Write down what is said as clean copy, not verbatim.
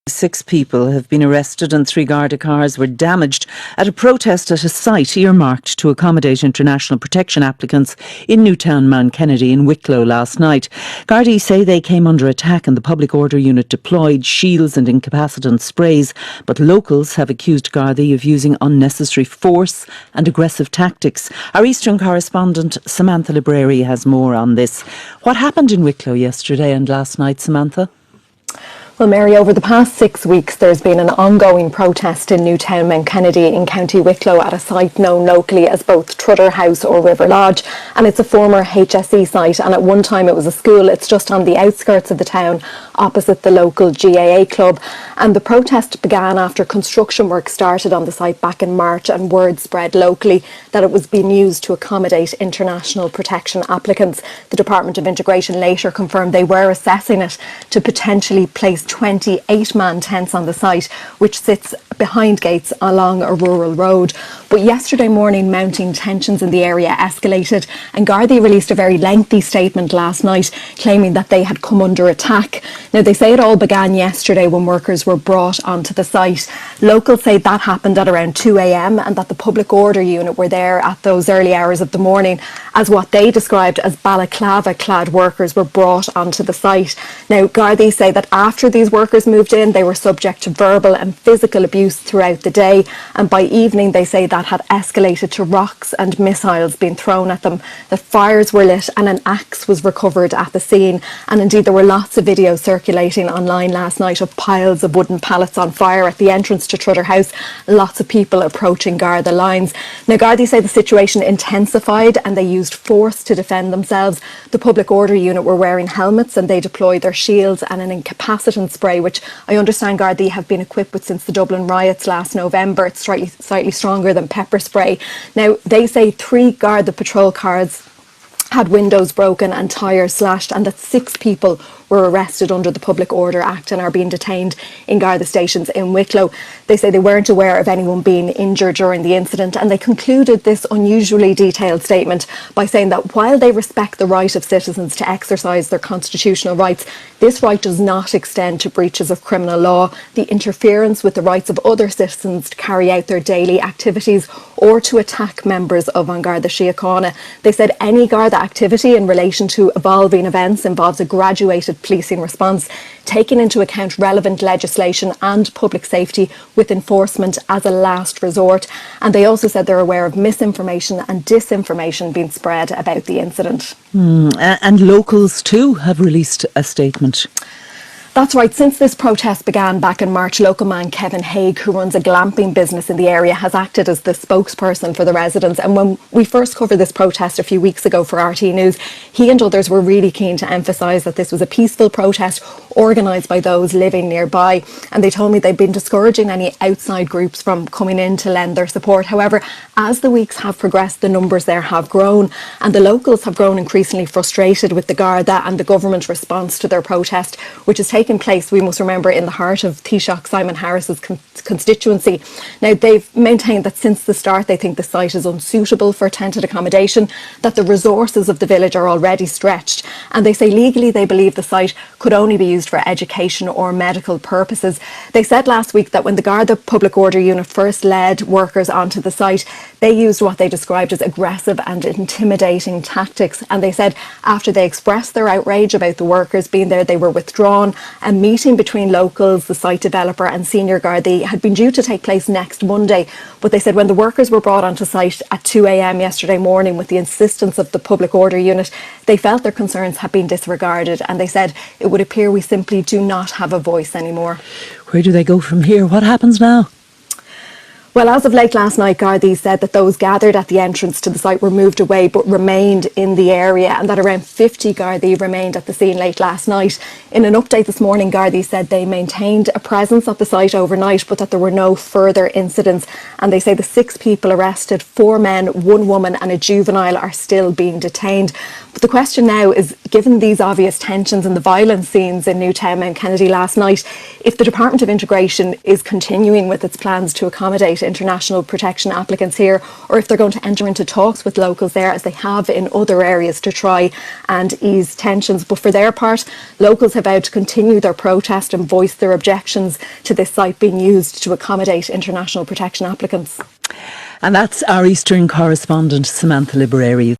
6 people have been arrested and 3 Garda cars were damaged at a protest at a site earmarked to accommodate international protection applicants in Newtown Mount Kennedy in Wicklow last night. Gardaí say they came under attack and the public order unit deployed shields and incapacitant sprays, but locals have accused Gardaí of using unnecessary force and aggressive tactics. Our Eastern correspondent Samantha Libreri has more on this. What happened in Wicklow yesterday and last night, Samantha? Well, Mary, over the past 6 weeks, there's been an ongoing protest in Newtown Mount Kennedy in County Wicklow at a site known locally as both Trudder House or River Lodge. And it's a former HSE site, and at one time it was a school. It's just on the outskirts of the town, opposite the local GAA club. And the protest began after construction work started on the site back in March, and word spread locally that it was being used to accommodate international protection applicants. The Department of Integration later confirmed they were assessing it to potentially place 28-man tents on the site, which sits behind gates along a rural road. But yesterday morning, mounting tensions in the area escalated, and Gardaí released a very lengthy statement last night claiming that they had come under attack. Now, they say it all began yesterday when workers were brought onto the site. Locals say that happened at around 2 a.m. and that the public order unit were there at those early hours of the morning as what they described as balaclava-clad workers were brought onto the site. Now, Gardaí say that after these workers moved in, they were subject to verbal and physical abuse throughout the day, and by evening they say that had escalated to rocks and missiles being thrown at them. The fires were lit and an axe was recovered at the scene, and indeed there were lots of videos circulating online last night of piles of wooden pallets on fire at the entrance to Trudder House, lots of people approaching Garda lines. Now, Gardaí say the situation intensified and they used force to defend themselves. The public order unit were wearing helmets and they deployed their shields and an incapacitant spray, which I understand Gardaí have been equipped with since the Dublin riots last November. It's slightly stronger than pepper spray. Now, they say 3 Garda patrol cars had windows broken and tyres slashed, and that 6 people were arrested under the Public Order Act and are being detained in Garda stations in Wicklow. They say they weren't aware of anyone being injured during the incident, and they concluded this unusually detailed statement by saying that while they respect the right of citizens to exercise their constitutional rights, this right does not extend to breaches of criminal law, the interference with the rights of other citizens to carry out their daily activities, or to attack members of An Garda Síochána. They said any Garda activity in relation to evolving events involves a graduated policing response, taking into account relevant legislation and public safety, with enforcement as a last resort. And they also said they're aware of misinformation and disinformation being spread about the incident. And locals too have released a statement. That's right. Since this protest began back in March, local man Kevin Haig, who runs a glamping business in the area, has acted as the spokesperson for the residents. And when we first covered this protest a few weeks ago for RT News, he and others were really keen to emphasise that this was a peaceful protest organised by those living nearby. And they told me they'd been discouraging any outside groups from coming in to lend their support. However, as the weeks have progressed, the numbers there have grown, and the locals have grown increasingly frustrated with the Garda and the government response to their protest, which is taking place, we must remember, in the heart of Taoiseach Simon Harris's constituency. Now, they've maintained that since the start they think the site is unsuitable for tented accommodation, that the resources of the village are already stretched, and they say legally they believe the site could only be used for education or medical purposes. They said last week that when the Garda Public Order Unit first led workers onto the site, they used what they described as aggressive and intimidating tactics, and they said after they expressed their outrage about the workers being there, they were withdrawn. A meeting between locals, the site developer and senior Gardaí had been due to take place next Monday, but they said when the workers were brought onto site at 2 a.m. yesterday morning with the insistence of the public order unit, they felt their concerns had been disregarded, and they said it would appear we simply do not have a voice anymore. Where do they go from here? What happens now? Well, as of late last night, Gardaí said that those gathered at the entrance to the site were moved away but remained in the area, and that around 50 Gardaí remained at the scene late last night. In an update this morning, Gardaí said they maintained a presence at the site overnight, but that there were no further incidents. And they say the 6 people arrested, 4 men, 1 woman and a juvenile, are still being detained. But the question now is, given these obvious tensions and the violent scenes in Newtown Mount Kennedy last night, if the Department of Integration is continuing with its plans to accommodate international protection applicants here, or if they're going to enter into talks with locals there, as they have in other areas, to try and ease tensions. But for their part, locals have vowed to continue their protest and voice their objections to this site being used to accommodate international protection applicants. And that's our Eastern correspondent, Samantha Libereri.